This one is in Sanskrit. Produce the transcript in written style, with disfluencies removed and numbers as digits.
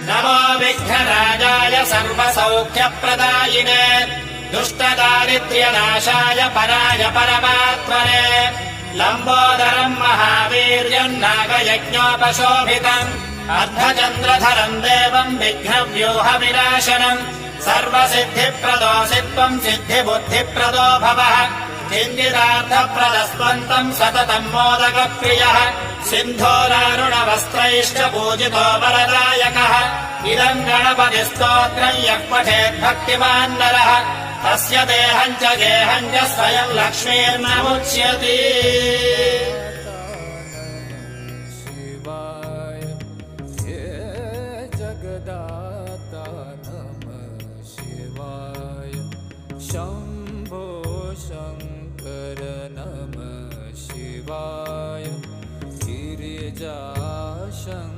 नमो विघ्नराजाय सर्वसौख्यप्रदायिने दुष्टदारिद्र्यनाशाय पराय परमात्मने लम्बोदरम् महावीर्यम् नागयज्ञोपशोभितम् अर्धचन्द्रधरम् देवम् विघ्नव्यूहविनाशनम् सर्वसिद्धिप्रदोऽसित्वम् सिद्धिबुद्धिप्रदो भवः किञ्चिदार्थप्रदस्त्वन्तम् सततम् मोदकप्रियः सिन्धूरारुणवस्त्रैश्च पूजितो वरदायकः इदम् गणपतिस्तोत्रम् यः पठेद्भक्तिमान् नरः तस्य देहम् च गेहम् च स्वयम् लक्ष्मीर्नमुच्यते। शिवाय हे जगदाता नमः शिवाय शम्भो शङ्कर नमः शिवाय गिरिजाशङ्कर